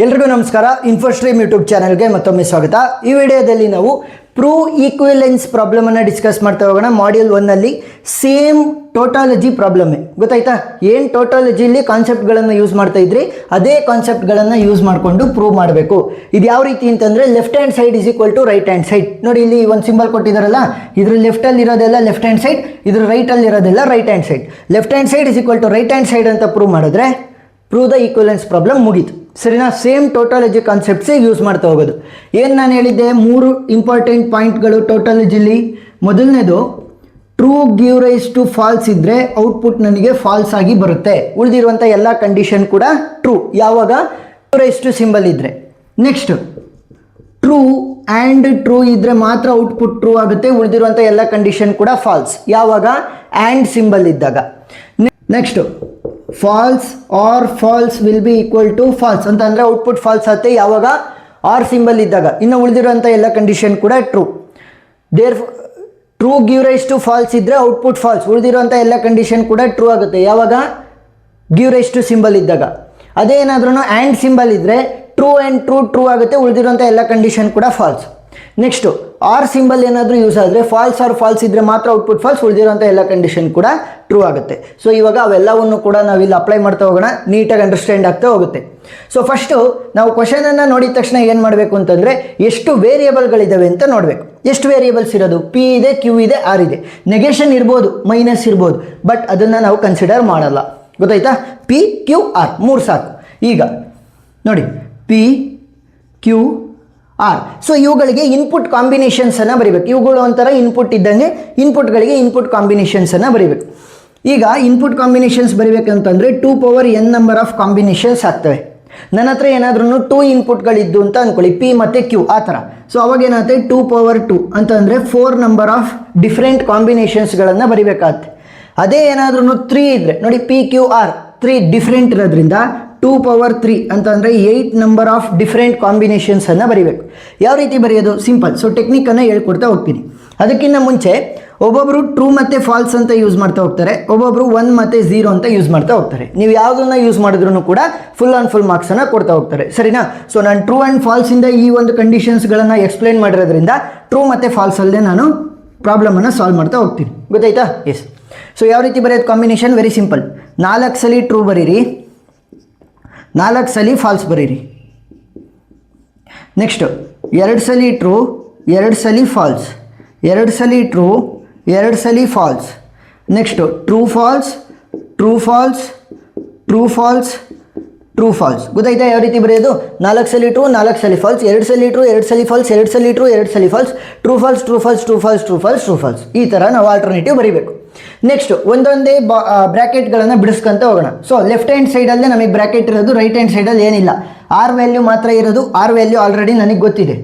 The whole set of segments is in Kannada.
ಎಲ್ರಿಗೂ ನಮಸ್ಕಾರ. ಇನ್ಫೋಸ್ಟ್ರೀಮ್ ಯೂಟ್ಯೂಬ್ ಚಾನಲ್ಗೆ ಮತ್ತೊಮ್ಮೆ ಸ್ವಾಗತ. ಈ ವಿಡಿಯೋದಲ್ಲಿ ನಾವು ಪ್ರೂವ್ ಈಕ್ವಿಲೆನ್ಸ್ ಪ್ರಾಬ್ಲಮನ್ನು ಡಿಸ್ಕಸ್ ಮಾಡ್ತಾ ಹೋಗೋಣ. ಮಾಡ್ಯೂಲ್ 1ನಲ್ಲಿ ಸೇಮ್ ಟೋಟಾಲಜಿ ಪ್ರಾಬ್ಲಮ್ಮೇ ಗೊತ್ತಾಯ್ತಾ. ಏನು ಟೋಟಾಲಜಿಲಿ ಕಾನ್ಸೆಪ್ಟ್ಗಳನ್ನು ಯೂಸ್ ಮಾಡ್ತಾ ಇದ್ರಿ ಅದೇ ಕಾನ್ಸೆಪ್ಟ್ಗಳನ್ನು ಯೂಸ್ ಮಾಡಿಕೊಂಡು ಪ್ರೂವ್ ಮಾಡಬೇಕು. ಇದು ಯಾವ ರೀತಿ ಅಂತಂದರೆ left hand side is equal to right hand side. ನೋಡಿ ಇಲ್ಲಿ ಒಂದು ಸಿಂಬಲ್ ಕೊಟ್ಟಿದ್ದಾರಲ್ಲ, ಇದ್ರ ಲೆಫ್ಟಲ್ಲಿ ಇರೋದೆಲ್ಲ ಲೆಫ್ಟ್ ಹ್ಯಾಂಡ್ ಸೈಡ್, ಇದ್ರ ರೈಟಲ್ಲಿ ಇರೋದೆಲ್ಲ right hand side. Left hand side is equal to right hand side ಅಂತ ಪ್ರೂವ್ ಮಾಡಿದ್ರೆ ಪ್ರೂವ್ ದ ಈಕ್ವಿಲೆನ್ಸ್ ಪ್ರಾಬ್ಲಮ್ ಮುಗೀತು. ಸರಿನಾ? ಸೇಮ್ ಟೋಟಾಲಜಿ ಕಾನ್ಸೆಪ್ಟ್ಸೇ ಯೂಸ್ ಮಾಡ್ತಾ ಹೋಗೋದು. ಏನು ನಾನು ಹೇಳಿದ್ದೆ, 3 ಇಂಪಾರ್ಟೆಂಟ್ ಪಾಯಿಂಟ್ಗಳು ಟೋಟಾಲಜಿಲಿ. ಮೊದಲನೇದು, true give rise to false ಇದ್ದರೆ ಔಟ್ಪುಟ್ ನನಗೆ ಫಾಲ್ಸ್ ಆಗಿ ಬರುತ್ತೆ. ಉಳಿದಿರುವಂಥ ಎಲ್ಲ ಕಂಡೀಷನ್ ಕೂಡ ಟ್ರೂ ಯಾವಾಗ ಗಿವ್ ರೈಸ್ ಟು ಸಿಂಬಲ್ ಇದ್ದರೆ. ನೆಕ್ಸ್ಟ್, ಟ್ರೂ ಆ್ಯಂಡ್ ಟ್ರೂ ಇದ್ದರೆ ಮಾತ್ರ ಔಟ್ಪುಟ್ ಟ್ರೂ ಆಗುತ್ತೆ. ಉಳಿದಿರುವಂಥ ಎಲ್ಲ ಕಂಡೀಷನ್ ಕೂಡ ಫಾಲ್ಸ್ ಯಾವಾಗ ಆ್ಯಂಡ್ ಸಿಂಬಲ್ ಇದ್ದಾಗ. Next, false or false will be equal to false ಅಂತ ಅಂದರೆ ಔಟ್ಪುಟ್ ಫಾಲ್ಸ್ ಆಗುತ್ತೆ ಯಾವಾಗ ಆರ್ ಸಿಂಬಲ್ ಇದ್ದಾಗ. ಇನ್ನು ಉಳಿದಿರುವಂಥ ಎಲ್ಲ ಕಂಡೀಷನ್ ಕೂಡ true. True give rise to false ಇದ್ದರೆ ಔಟ್ಪುಟ್ ಫಾಲ್ಸ್. ಉಳಿದಿರುವಂಥ ಎಲ್ಲ ಕಂಡೀಷನ್ ಕೂಡ ಟ್ರೂ ಆಗುತ್ತೆ ಯಾವಾಗ ಗಿವ್ ರೈಸ್ ಟು ಸಿಂಬಲ್ ಇದ್ದಾಗ. ಅದೇ ಏನಾದ್ರೂ ಆ್ಯಂಡ್ ಸಿಂಬಲ್ ಇದ್ದರೆ ಟ್ರೂ ಆ್ಯಂಡ್ ಟ್ರೂ ಟ್ರೂ ಆಗುತ್ತೆ. ಉಳಿದಿರುವಂಥ ಎಲ್ಲ ಕಂಡೀಷನ್ ಕೂಡ ಫಾಲ್ಸ್. ನೆಕ್ಸ್ಟು, ಆರ್ ಸಿಂಬಲ್ ಏನಾದರೂ ಯೂಸ್ ಆದರೆ ಫಾಲ್ಸ್ ಆರ್ ಫಾಲ್ಸ್ ಇದ್ದರೆ ಮಾತ್ರ ಔಟ್ಪುಟ್ ಫಾಲ್ಸ್. ಉಳಿದಿರೋಂಥ ಎಲ್ಲ ಕಂಡೀಷನ್ ಕೂಡ ಟ್ರೂ ಆಗುತ್ತೆ. ಸೊ ಇವಾಗ ಅವೆಲ್ಲವನ್ನು ಕೂಡ ನಾವಿಲ್ಲಿ ಅಪ್ಲೈ ಮಾಡ್ತಾ ಹೋಗೋಣ. ನೀಟಾಗಿ ಅಂಡರ್ಸ್ಟ್ಯಾಂಡ್ ಆಗ್ತಾ ಹೋಗುತ್ತೆ. ಸೊ ಫಸ್ಟು ನಾವು ಕ್ವಶನನ್ನು ನೋಡಿದ ತಕ್ಷಣ ಏನು ಮಾಡಬೇಕು ಅಂತಂದರೆ ಎಷ್ಟು ವೇರಿಯೇಬಲ್ಗಳಿದ್ದಾವೆ ಅಂತ ನೋಡಬೇಕು. ಎಷ್ಟು ವೇರಿಯೇಬಲ್ಸ್ ಇರೋದು? ಪಿ ಇದೆ, ಕ್ಯೂ ಇದೆ, ಆರ್ ಇದೆ. ನೆಗೆಷನ್ ಇರ್ಬೋದು, ಮೈನಸ್ ಇರ್ಬೋದು, ಬಟ್ ಅದನ್ನು ನಾವು ಕನ್ಸಿಡರ್ ಮಾಡಲ್ಲ. ಗೊತ್ತಾಯ್ತಾ? ಪಿ ಕ್ಯೂ ಆರ್ 3 ಸಾಕು. ಈಗ ನೋಡಿ, ಪಿ ಕ್ಯೂ ಆರ್. ಸೊ ಇವುಗಳಿಗೆ ಇನ್ಪುಟ್ ಕಾಂಬಿನೇಷನ್ಸನ್ನು ಬರೀಬೇಕು. ಇವುಗಳು ಒಂಥರ ಇನ್ಪುಟ್ ಇದ್ದಂಗೆ ಇನ್ಪುಟ್ಗಳಿಗೆ ಇನ್ಪುಟ್ ಕಾಂಬಿನೇಷನ್ಸನ್ನು ಬರೀಬೇಕು. ಈಗ ಇನ್ಪುಟ್ ಕಾಂಬಿನೇಷನ್ಸ್ ಬರೀಬೇಕಂತಂದರೆ 2 power n number of combinations ಆಗ್ತವೆ. ನನ್ನ ಹತ್ರ ಏನಾದ್ರೂ 2 ಇನ್ಪುಟ್ಗಳಿದ್ದು ಅಂತ ಅಂದ್ಕೊಳ್ಳಿ, ಪಿ ಮತ್ತು ಕ್ಯೂ ಆ ಥರ. ಸೊ ಅವಾಗ ಏನಾಗುತ್ತೆ, 2 ಪವರ್ 2 ಅಂತಂದರೆ 4 ನಂಬರ್ ಆಫ್ ಡಿಫ್ರೆಂಟ್ ಕಾಂಬಿನೇಷನ್ಸ್ಗಳನ್ನು ಬರೀಬೇಕಾಗುತ್ತೆ. ಅದೇ ಏನಾದ್ರೂ 3 ಇದ್ದರೆ ನೋಡಿ, ಪಿ ಕ್ಯೂ ಆರ್ 3 ಡಿಫ್ರೆಂಟ್ ಇರೋದ್ರಿಂದ 2 ಪವರ್ 3 ಅಂತಂದರೆ 8 ನಂಬರ್ ಆಫ್ ಡಿಫ್ರೆಂಟ್ ಕಾಂಬಿನೇಷನ್ಸನ್ನು ಬರೀಬೇಕು. ಯಾವ ರೀತಿ ಬರೆಯೋದು? ಸಿಂಪಲ್. ಸೊ ಟೆಕ್ನಿಕನ್ನು ಹೇಳ್ಕೊಡ್ತಾ ಹೋಗ್ತೀನಿ. ಅದಕ್ಕಿಂತ ಮುಂಚೆ ಒಬ್ಬೊಬ್ಬರು ಟ್ರೂ ಮತ್ತು ಫಾಲ್ಸ್ ಅಂತ ಯೂಸ್ ಮಾಡ್ತಾ ಹೋಗ್ತಾರೆ, ಒಬ್ಬೊಬ್ಬರು 1 ಮತ್ತು 0 ಅಂತ ಯೂಸ್ ಮಾಡ್ತಾ ಹೋಗ್ತಾರೆ. ನೀವು ಯಾವುದನ್ನು ಯೂಸ್ ಮಾಡಿದ್ರೂ ಕೂಡ ಫುಲ್ ಆನ್ ಫುಲ್ ಮಾರ್ಕ್ಸನ್ನು ಕೊಡ್ತಾ ಹೋಗ್ತಾರೆ. ಸರಿನಾ? ಸೊ ನಾನು ಟ್ರೂ ಆ್ಯಂಡ್ ಫಾಲ್ಸಿಂದ ಈ ಒಂದು ಕಂಡೀಷನ್ಸ್ಗಳನ್ನು ಎಕ್ಸ್ಪ್ಲೇನ್ ಮಾಡಿರೋದ್ರಿಂದ ಟ್ರೂ ಮತ್ತು ಫಾಲ್ಸಲ್ಲೇ ನಾನು ಪ್ರಾಬ್ಲಮನ್ನು ಸಾಲ್ವ್ ಮಾಡ್ತಾ ಹೋಗ್ತೀನಿ. ಗೊತ್ತಾಯ್ತಾ? ಎಸ್. ಸೊ ಯಾವ ರೀತಿ ಬರೆಯೋದು ಕಾಂಬಿನೇಷನ್? Very simple. 4 ಸಲ ಟ್ರೂ ಬರೀರಿ, 4 ಸಲ ಫಾಲ್ಸ್ ಬರೀರಿ. ನೆಕ್ಸ್ಟು 2 ಸಲ ಟ್ರೂ, 2 ಸಲ ಫಾಲ್ಸ್, 2 ಸಲ ಟ್ರೂ, 2 ಸಲ false. Next true false, true false, true false, true false. ಗೊತ್ತಾಯ್ತಾ ಯಾವ ರೀತಿ ಬರೆಯೋದು? 4 ಸಲ ಟ್ರೂ, 4 ಸಲ ಫಾಲ್ಸ್, 2 ಸಲ ಟ್ರೂ, 2 ಸಲ ಫಾಲ್ಸ್, 2 ಸಲ ಟ್ರೂ, 2 ಸಲ false, true false, true false, true false, true false, true false. ಈ ಥರ ನಾವು ಆಲ್ಟರ್ನೇಟಿವ್ ಬರೀಬೇಕು. ನೆಕ್ಸ್ಟ್ ಒಂದೊಂದೇ ಬ್ರ್ಯಾಕೆಟ್ಗಳನ್ನು ಬಿಡಿಸ್ಕೊಂತ ಹೋಗೋಣ. ಸೊ ಲೆಫ್ಟ್ ಹ್ಯಾಂಡ್ ಸೈಡಲ್ಲೇ ನಮಗೆ ಬ್ರ್ಯಾಕೆಟ್ ಇರೋದು, ರೈಟ್ ಹ್ಯಾಂಡ್ ಸೈಡಲ್ಲಿ ಏನಿಲ್ಲ. ಆರ್ ವ್ಯಾಲ್ಯೂ ಮಾತ್ರ ಇರೋದು. ಆರ್ ವ್ಯಾಲ್ಯೂ ಆಲ್ರೆಡಿ ನನಗೆ ಗೊತ್ತಿದೆ.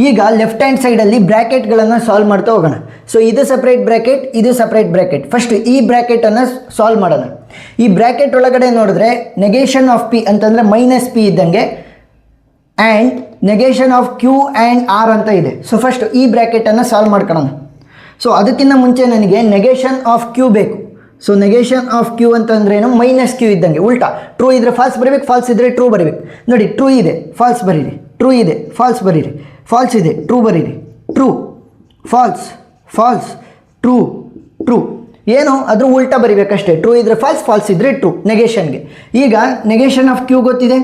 ಈಗ ಲೆಫ್ಟ್ ಹ್ಯಾಂಡ್ ಸೈಡಲ್ಲಿ ಬ್ರ್ಯಾಕೆಟ್ಗಳನ್ನು ಸಾಲ್ವ್ ಮಾಡ್ತಾ ಹೋಗೋಣ. ಸೊ ಇದು ಸಪ್ರೇಟ್ ಬ್ರ್ಯಾಕೆಟ್, ಇದು ಸಪ್ರೇಟ್ ಬ್ರ್ಯಾಕೆಟ್. ಫಸ್ಟ್ ಈ ಬ್ರ್ಯಾಕೆಟನ್ನು ಸಾಲ್ವ್ ಮಾಡೋಣ. ಈ ಬ್ರ್ಯಾಕೆಟ್ ಒಳಗಡೆ ನೋಡಿದ್ರೆ ನೆಗೇಷನ್ ಆಫ್ ಪಿ ಅಂತಂದರೆ ಮೈನಸ್ ಪಿ ಇದ್ದಂಗೆ, and negation of Q and R ಅಂತ ಇದೆ. ಸೊ ಫಸ್ಟ್ ಈ ಬ್ರ್ಯಾಕೆಟನ್ನು ಸಾಲ್ವ್ ಮಾಡ್ಕೊಳ್ಳೋಣ. ಸೊ ಅದಕ್ಕಿಂತ ಮುಂಚೆ ನನಗೆ ನೆಗೇಷನ್ ಆಫ್ ಕ್ಯೂ ಬೇಕು. ಸೊ ನೆಗೇಷನ್ ಆಫ್ ಕ್ಯೂ ಅಂತಂದ್ರೇನು? ಮೈನಸ್ ಕ್ಯೂ ಇದ್ದಂಗೆ. ಉಲ್ಟಾ, ಟ್ರೂ ಇದ್ದರೆ ಫಾಲ್ಸ್ ಬರೀಬೇಕು, ಫಾಲ್ಸ್ ಇದ್ದರೆ ಟ್ರೂ ಬರೀಬೇಕು. ನೋಡಿ, ಟ್ರೂ ಇದೆ, ಫಾಲ್ಸ್ ಬರೀರಿ, ಟ್ರೂ ಇದೆ, ಫಾಲ್ಸ್ ಬರೀರಿ, ಫಾಲ್ಸ್ ಇದೆ, ಟ್ರೂ ಬರೀರಿ, true, false, false, true, true. ಏನು ಅದ್ರ ಉಲ್ಟಾ ಬರೀಬೇಕಷ್ಟೇ. ಟ್ರೂ ಇದ್ದರೆ ಫಾಲ್ಸ್, ಫಾಲ್ಸ್ ಇದ್ದರೆ ಟ್ರೂ ನೆಗೇಷನ್ಗೆ. ಈಗ ನೆಗೇಷನ್ ಆಫ್ ಕ್ಯೂ ಗೊತ್ತಿದೆ,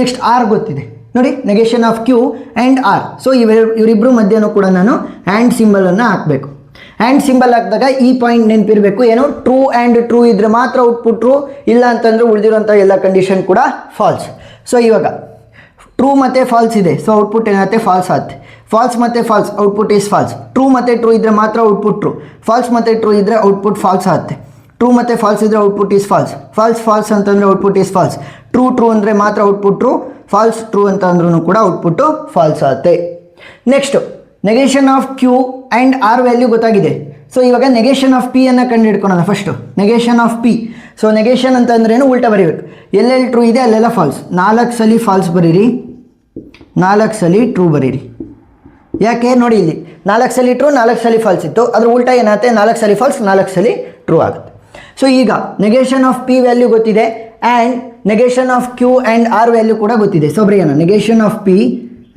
ನೆಕ್ಸ್ಟ್ ಆರ್ ಗೊತ್ತಿದೆ. ನೋಡಿ, negation of Q and R. So ಇವರಿಬ್ಬರು ಮಧ್ಯನೂ ಕೂಡ ನಾನು ಆ್ಯಂಡ್ ಸಿಂಬಲನ್ನು ಹಾಕಬೇಕು. ಆ್ಯಂಡ್ ಸಿಂಬಲ್ ಹಾಕಿದಾಗ ಈ ಪಾಯಿಂಟ್ ನೆನಪಿರಬೇಕು, ಏನು? ಟ್ರೂ ಆ್ಯಂಡ್ ಟ್ರೂ ಇದ್ದರೆ ಮಾತ್ರ ಔಟ್ಪುಟ್ ಟ್ರೂ, ಇಲ್ಲ ಅಂತಂದರೆ ಉಳಿದಿರೋಂಥ ಎಲ್ಲ ಕಂಡೀಷನ್ ಕೂಡ ಫಾಲ್ಸ್. ಸೊ ಇವಾಗ ಟ್ರೂ ಮತ್ತು ಫಾಲ್ಸ್ ಇದೆ, ಸೊ ಔಟ್ಪುಟ್ ಏನಾಗುತ್ತೆ? ಫಾಲ್ಸ್ ಆಗುತ್ತೆ. ಫಾಲ್ಸ್ ಮತ್ತು false, output is false. True ಮತ್ತು ಟ್ರೂ ಇದ್ದರೆ ಮಾತ್ರ ಔಟ್ಪುಟ್ ಟ್ರೂ, ಫಾಲ್ಸ್ ಮತ್ತು ಟ್ರೂ ಇದ್ದರೆ ಔಟ್ಪುಟ್ ಫಾಲ್ಸ್ ಆಗುತ್ತೆ. ಟ್ರೂ ಮತ್ತು ಫಾಲ್ಸ್ ಇದ್ದರೆ output is false, false false ಅಂತಂದರೆ output is false. True true ಅಂದರೆ ಮಾತ್ರ ಔಟ್ಪುಟ್ ಟ್ರೂ, ಫಾಲ್ಸ್ ಟ್ರೂ ಅಂತ ಅಂದ್ರೂ ಕೂಡ ಔಟ್ಪುಟ್ಟು ಫಾಲ್ಸ್ ಆಗುತ್ತೆ. Next negation of Q and R value ಗೊತ್ತಾಗಿದೆ. ಸೊ ಇವಾಗ ನೆಗೇಷನ್ ಆಫ್ ಪಿ ಅನ್ನು ಕಂಡು ಹಿಡ್ಕೊಳ್ಳೋಣ. First negation of P. So negation ಅಂತಂದ್ರೇನು? ಉಲ್ಟಾ ಬರೀಬೇಕು. ಎಲ್ಲೆಲ್ಲಿ ಟ್ರೂ ಇದೆ ಅಲ್ಲೆಲ್ಲ ಫಾಲ್ಸ್. 4 ಸಲ ಫಾಲ್ಸ್ ಬರೀರಿ, 4 ಸಲ ಟ್ರೂ ಬರೀರಿ. ಯಾಕೆ ನೋಡಿ, ಇಲ್ಲಿ 4 ಸಲ ಟ್ರೂ, 4 ಸಲ ಫಾಲ್ಸ್ ಇತ್ತು. ಅದ್ರ ಉಲ್ಟಾ ಏನಾಗುತ್ತೆ? 4 ಸಲ ಫಾಲ್ಸ್, 4 ಸಲ ಟ್ರೂ ಆಗುತ್ತೆ. ಸೊ ಈಗ ನೆಗೇಷನ್ ಆಫ್ ಪಿ ವ್ಯಾಲ್ಯೂ ಗೊತ್ತಿದೆ, and negation of Q and R value ಕೂಡ ಗೊತ್ತಿದೆ. ಸೊ ಬರೆಯೋಣ negation of P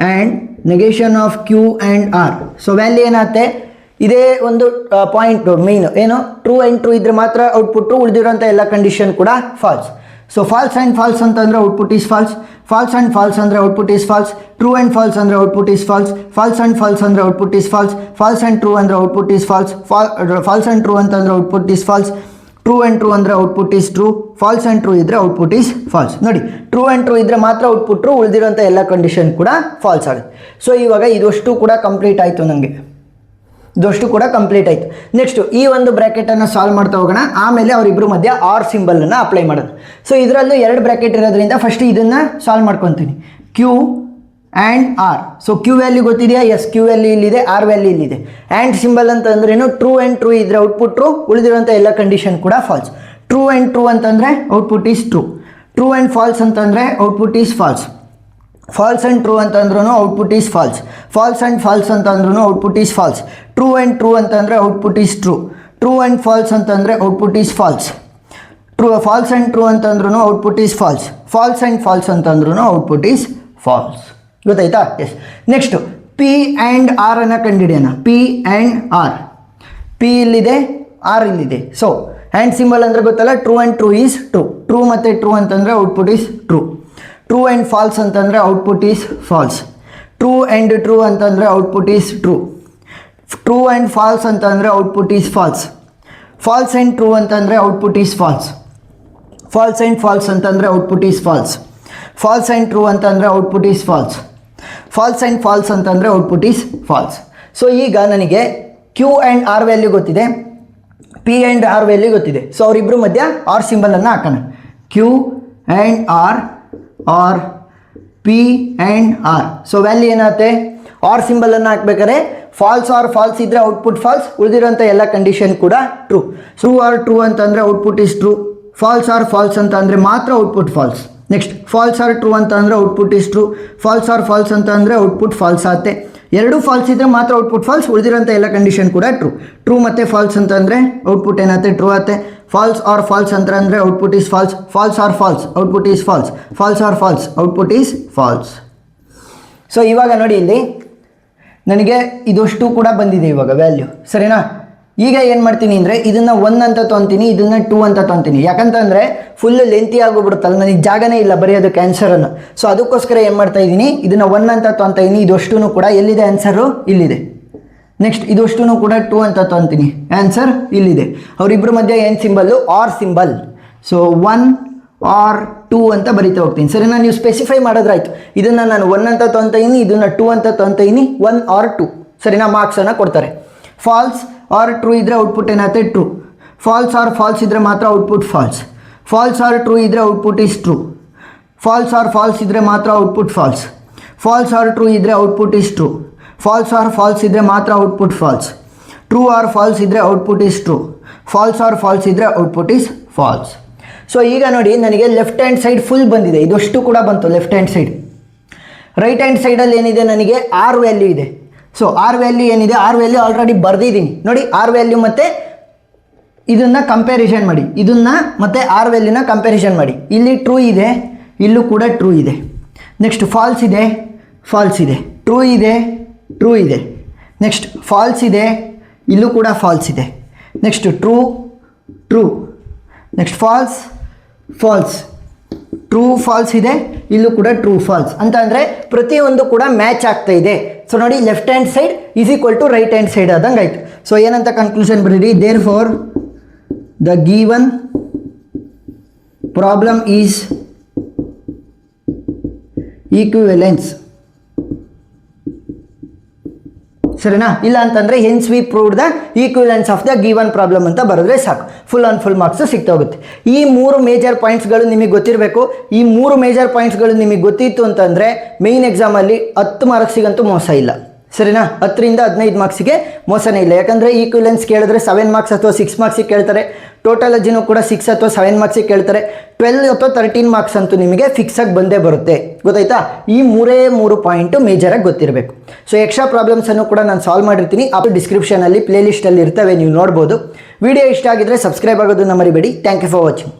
and negation of Q and R. So value ಏನಾಗುತ್ತೆ, ಇದೇ ಒಂದು ಪಾಯಿಂಟ್ ಮೇಯ್ನು ಏನು, ಟ್ರೂ ಆ್ಯಂಡ್ ಟ್ರೂ ಇದ್ರೆ ಮಾತ್ರ ಔಟ್ಪುಟ್ಟು, ಉಳಿದಿರೋಂಥ ಎಲ್ಲ ಕಂಡೀಷನ್ ಕೂಡ false. So false and false ಅಂತಂದರೆ output is false, false and false ಅಂದರೆ output is false, true and false ಅಂದರೆ output is false, false and false ಅಂದರೆ output is false, false and true ಅಂದರೆ output is false, false and true ಅಂತಂದರೆ output is false, true and true ಅಂದರೆ output is true, false and true ಇದ್ದರೆ ಔಟ್ಪುಟ್ ಈಸ್ ಫಾಲ್ಸ್. ನೋಡಿ, ಟ್ರೂ ಆ್ಯಂಡ್ ಟ್ರೂ ಇದ್ದರೆ ಮಾತ್ರ ಔಟ್ಪುಟ್ ಟ್ರೂ, ಉಳಿದಿರೋಂಥ ಎಲ್ಲ ಕಂಡೀಷನ್ ಕೂಡ ಫಾಲ್ಸ್ ಆಗುತ್ತೆ. ಸೊ ಇವಾಗ ಇದಷ್ಟು ಕೂಡ ಕಂಪ್ಲೀಟ್ ಆಯಿತು, ನನಗೆ ಇದಷ್ಟು ಕೂಡ ಕಂಪ್ಲೀಟ್ ಆಯಿತು. ನೆಕ್ಸ್ಟು ಈ ಒಂದು ಬ್ರ್ಯಾಕೆಟನ್ನು ಸಾಲ್ವ್ ಮಾಡ್ತಾ ಹೋಗೋಣ, ಆಮೇಲೆ ಅವರಿಬ್ಬರು ಮಧ್ಯೆ ಆರ್ ಸಿಂಬಲನ್ನು ಅಪ್ಲೈ ಮಾಡೋದು. ಸೊ ಇದರಲ್ಲೂ 2 ಬ್ರ್ಯಾಕೆಟ್ ಇರೋದ್ರಿಂದ ಫಸ್ಟ್ ಇದನ್ನು ಸಾಲ್ವ್ ಮಾಡ್ಕೊತೀನಿ. Q and R. So Q value ಗೊತ್ತಿದೆಯಾ? ಎಸ್, ಕ್ಯೂ ವ್ಯಾಲ್ಯೂ ಇಲ್ಲಿದೆ, ಆರ್ ವ್ಯಾಲ್ಯೂ ಇಲ್ಲಿದೆ. ಆ್ಯಂಡ್ ಸಿಂಬಲ್ ಅಂತಂದ್ರೇನು, ಟ್ರೂ ಆ್ಯಂಡ್ ಟ್ರೂ ಇದ್ದರೆ ಔಟ್ಪುಟ್ ಟ್ರೂ, ಉಳಿದಿರೋಂಥ ಎಲ್ಲ ಕಂಡೀಷನ್ ಕೂಡ ಫಾಲ್ಸ್. ಟ್ರೂ ಆ್ಯಂಡ್ ಟ್ರೂ ಅಂತಂದರೆ output is true, true and false ಅಂತಂದರೆ output is false, false and true ಅಂತಂದ್ರೂ output is false, false and false ಅಂತಂದ್ರೂ output is false, true and true ಅಂತಂದರೆ output is true, true and false ಅಂತಂದರೆ output is false, true false and true ಅಂತಂದ್ರೂ output is false, false and false ಅಂತಂದ್ರೂ ಔಟ್ಪುಟ್ ಈಸ್ ಫಾಲ್ಸ್. ಗೊತ್ತಾಯ್ತಾ? Yes. Next P and R ಅನ್ನು ಕಂಡುಹಿಡಿಯೋಣ. ಪಿ ಆ್ಯಂಡ್ ಆರ್, ಪಿ ಇಲ್ಲಿದೆ, ಆರ್ ಇಲ್ಲಿದೆ. ಸೊ ಆ್ಯಂಡ್ ಸಿಂಬಲ್ ಅಂದರೆ ಗೊತ್ತಲ್ಲ, true and true is true, true ಮತ್ತು ಟ್ರೂ ಅಂತಂದರೆ output is true, true and false ಅಂತಂದರೆ output is false, true and true ಅಂತಂದರೆ output is true, true and false ಅಂತಂದರೆ output is false, false and true ಅಂತಂದರೆ output is false, false and false ಅಂತಂದರೆ output is false, false and true ಅಂತಂದರೆ output is false, false and false ಅಂತಂದರೆ ಔಟ್ಪುಟ್ ಈಸ್ ಫಾಲ್ಸ್. ಸೊ ಈಗ ನನಗೆ ಕ್ಯೂ ಆ್ಯಂಡ್ ಆರ್ ವ್ಯಾಲ್ಯೂ ಗೊತ್ತಿದೆ, ಪಿ ಆ್ಯಂಡ್ ಆರ್ ವ್ಯಾಲ್ಯೂ ಗೊತ್ತಿದೆ. ಸೊ ಅವರಿಬ್ಬರು ಮಧ್ಯ ಆರ್ ಸಿಂಬಲನ್ನು ಹಾಕೋಣ. Q and R R P and R. So value ಏನಾಗುತ್ತೆ, ಆರ್ ಸಿಂಬಲನ್ನು ಹಾಕ್ಬೇಕಾದ್ರೆ ಫಾಲ್ಸ್ ಆರ್ ಫಾಲ್ಸ್ ಇದ್ದರೆ ಔಟ್ಪುಟ್ ಫಾಲ್ಸ್, ಉಳಿದಿರೋಂಥ ಎಲ್ಲ ಕಂಡೀಷನ್ ಕೂಡ ಟ್ರೂ. ಟ್ರೂ ಆರ್ ಟ್ರೂ ಅಂತಂದರೆ output is true, false or false ಅಂತ ಅಂದರೆ ಮಾತ್ರ output false. Next false or true ಅಂತ ಅಂದರೆ output is true, false or false ಅಂತ ಅಂದರೆ ಔಟ್ಪುಟ್ ಫಾಲ್ಸ್ ಆಗುತ್ತೆ. ಎರಡೂ ಫಾಲ್ಸ್ ಇದ್ದರೆ ಮಾತ್ರ ಔಟ್ಪುಟ್ ಫಾಲ್ಸ್, ಉಳಿದಿರೋಂಥ ಎಲ್ಲ ಕಂಡೀಷನ್ ಕೂಡ ಟ್ರೂ. ಟ್ರೂ ಮತ್ತು ಫಾಲ್ಸ್ ಅಂತಂದರೆ ಔಟ್ಪುಟ್ ಏನಾಗುತ್ತೆ, ಟ್ರೂ ಆಗುತ್ತೆ. ಫಾಲ್ಸ್ ಆರ್ ಫಾಲ್ಸ್ ಅಂತಂದರೆ output is false, false or false output is false, false or false output is false. So ಇವಾಗ ನೋಡಿ, ಇಲ್ಲಿ ನನಗೆ ಇದಷ್ಟು ಕೂಡ ಬಂದಿದೆ ಇವಾಗ ವ್ಯಾಲ್ಯೂ, ಸರಿನಾ? ಈಗ ಏನು ಮಾಡ್ತೀನಿ ಅಂದರೆ ಇದನ್ನು 1 ಅಂತ ತೊಗೊತೀನಿ, ಇದನ್ನು 2 ಅಂತ ತೊಗೊತೀನಿ. ಯಾಕಂತಂದರೆ ಫುಲ್ ಲೆಂತಿ ಆಗೋಗ್ಬಿಡುತ್ತಲ್ಲ, ನನಗೆ ಜಾಗನೇ ಇಲ್ಲ ಬರೆಯೋದಕ್ಕೆ ಆನ್ಸರನ್ನು. ಸೊ ಅದಕ್ಕೋಸ್ಕರ ಏನು ಮಾಡ್ತಾ ಇದ್ದೀನಿ, ಇದನ್ನು 1 ಅಂತ ತೊಗೊತಾ ಇದ್ದೀನಿ. ಇದಷ್ಟು ಕೂಡ ಎಲ್ಲಿದೆ ಆನ್ಸರು, ಇಲ್ಲಿದೆ. ನೆಕ್ಸ್ಟ್ ಇದಷ್ಟು ಕೂಡ 2 ಅಂತ ತೊಗೊತೀನಿ, ಆನ್ಸರ್ ಇಲ್ಲಿದೆ. ಅವರಿಬ್ಬರ ಮಧ್ಯೆ ಏನು symbol, or symbol. So 1 or 2 ಅಂತ ಬರಿತಾ ಹೋಗ್ತೀನಿ, ಸರಿನಾ? ನೀವು ಸ್ಪೆಸಿಫೈ ಮಾಡಿದ್ರಾಯ್ತು. ಇದನ್ನು ನಾನು 1 ಅಂತ ತೊಗೊತಾ ಇದ್ದೀನಿ, ಇದನ್ನು 2 ಅಂತ ತೊಗೊತಾ ಇದ್ದೀನಿ, 1 ಆರ್ 2, ಸರಿನಾ? ಮಾರ್ಕ್ಸನ್ನು ಕೊಡ್ತಾರೆ. ಫಾಲ್ಸ್ ಆರ್ ಟ್ರೂ ಇದ್ದರೆ ಔಟ್ಪುಟ್ ಏನಾಗುತ್ತೆ, ಟ್ರೂ. ಫಾಲ್ಸ್ ಆರ್ ಫಾಲ್ಸ್ ಇದ್ದರೆ ಮಾತ್ರ output false, false or true ಇದ್ದರೆ output is true, false or false ಇದ್ದರೆ ಮಾತ್ರ output false, false or true ಇದ್ದರೆ output is true, false or false ಇದ್ದರೆ ಮಾತ್ರ output false, true or false ಇದ್ದರೆ output is true, false or false ಇದ್ದರೆ ಔಟ್ಪುಟ್ ಈಸ್ ಫಾಲ್ಸ್. ಸೊ ಈಗ ನೋಡಿ, ನನಗೆ ಲೆಫ್ಟ್ ಹ್ಯಾಂಡ್ ಸೈಡ್ ಫುಲ್ ಬಂದಿದೆ, ಇದಷ್ಟು ಕೂಡ ಬಂತು left hand side. Right hand ಸೈಡಲ್ಲಿ ಏನಿದೆ, ನನಗೆ ಆರ್ ವ್ಯಾಲ್ಯೂ ಇದೆ. ಸೊ ಆರ್ ವ್ಯಾಲ್ಯೂ ಏನಿದೆ, ಆರ್ ವ್ಯಾಲ್ಯೂ ಆಲ್ರೆಡಿ ಬರೆದಿದ್ದೀನಿ ನೋಡಿ. ಆರ್ ವ್ಯಾಲ್ಯೂ ಮತ್ತು ಇದನ್ನು ಕಂಪ್ಯಾರಿಸನ್ ಮಾಡಿ, ಇದನ್ನು ಮತ್ತು ಆರ್ ವ್ಯಾಲ್ಯೂನ ಕಂಪ್ಯಾರಿಸನ್ ಮಾಡಿ. ಇಲ್ಲಿ ಟ್ರೂ ಇದೆ, ಇಲ್ಲೂ ಕೂಡ ಟ್ರೂ ಇದೆ. ನೆಕ್ಸ್ಟ್ ಫಾಲ್ಸ್ ಇದೆ, ಫಾಲ್ಸ್ ಇದೆ, ಟ್ರೂ ಇದೆ, ಟ್ರೂ ಇದೆ. ನೆಕ್ಸ್ಟ್ ಫಾಲ್ಸ್ ಇದೆ, ಇಲ್ಲೂ ಕೂಡ ಫಾಲ್ಸ್ ಇದೆ. Next true, true. Next false, false, true false ಇದೆ, ಇಲ್ಲೂ ಕೂಡ ಟ್ರೂ ಫಾಲ್ಸ್ ಅಂತ ಅಂದರೆ ಪ್ರತಿಯೊಂದು ಕೂಡ ಮ್ಯಾಚ್ ಆಗ್ತಾ ಇದೆ. ಸೊ ನೋಡಿ, left hand side is equal to right hand side ಆದಂಗೆ ಆಯಿತು. ಸೊ ಏನಂತ ಕನ್ಕ್ಲೂಷನ್ ಬರೀರಿ, therefore the given problem is equivalence. ಸರಿನಾ? ಇಲ್ಲ ಅಂತಂದರೆ hence we proved the equivalence of the given problem ಅಂತ ಬರೆದ್ರೆ ಸಾಕು, ಫುಲ್ ಆನ್ ಫುಲ್ ಮಾರ್ಕ್ಸ್ ಸಿಗ್ತಾ ಹೋಗುತ್ತೆ. ಈ 3 ಮೇಜರ್ ಪಾಯಿಂಟ್ಸ್ಗಳು ನಿಮಗೆ ಗೊತ್ತಿರಬೇಕು. ಈ 3 ಮೇಜರ್ ಪಾಯಿಂಟ್ಸ್ಗಳು ನಿಮಗೆ ಗೊತ್ತಿತ್ತು ಅಂತಂದರೆ ಮೇಯ್ನ್ ಎಕ್ಸಾಮಲ್ಲಿ 10 ಮಾರ್ಕ್ಸಿಗಂತೂ ಮೋಸ ಇಲ್ಲ, ಸರಿನಾ? 10 ರಿಂದ 15 ಮಾರ್ಕ್ಸಿಗೆ ಮೋಸನೇ ಇಲ್ಲ. ಯಾಕಂದರೆ ಈಕ್ವಿಲೆನ್ಸ್ ಕೇಳಿದ್ರೆ 7 ಮಾರ್ಕ್ಸ್ ಅಥವಾ 6 ಮಾರ್ಕ್ಸಿಗೆ ಕೇಳ್ತಾರೆ. ಟೋಟಲಜಿನೂ ಕೂಡ 6 ಅಥವಾ 7 ಮಾರ್ಕ್ಸಿಗೆ ಕೇಳ್ತಾರೆ. 12 ಅಥವಾ 13 ಮಾರ್ಕ್ಸ್ ಅಂತೂ ನಿಮಗೆ ಫಿಕ್ಸಾಗಿ ಬಂದೇ ಬರುತ್ತೆ. ಗೊತ್ತಾಯ್ತಾ? ಈ 3 ಪಾಯಿಂಟು ಮೇಜರಾಗಿ ಗೊತ್ತಿರಬೇಕು. ಸೊ ಎಕ್ಸ್ಟ್ರಾ ಪ್ರಾಬ್ಲಮ್ಸನ್ನು ಕೂಡ ನಾನು ಸಾಲ್ವ್ ಮಾಡಿರ್ತೀನಿ. ಅದು ಡಿಸ್ಕ್ರಿಪ್ಷನಲ್ಲಿ ಪ್ಲೇಲಿಸ್ಟಲ್ಲಿ ಇರ್ತವೆ, ನೀವು ನೋಡ್ಬೋದು. ವಿಡಿಯೋ ಇಷ್ಟ ಆಗಿದ್ರೆ ಸಬ್ಸ್ಕ್ರೈಬ್ ಆಗೋದನ್ನು ಮರಿಬೇಡಿ. Thank you for watching.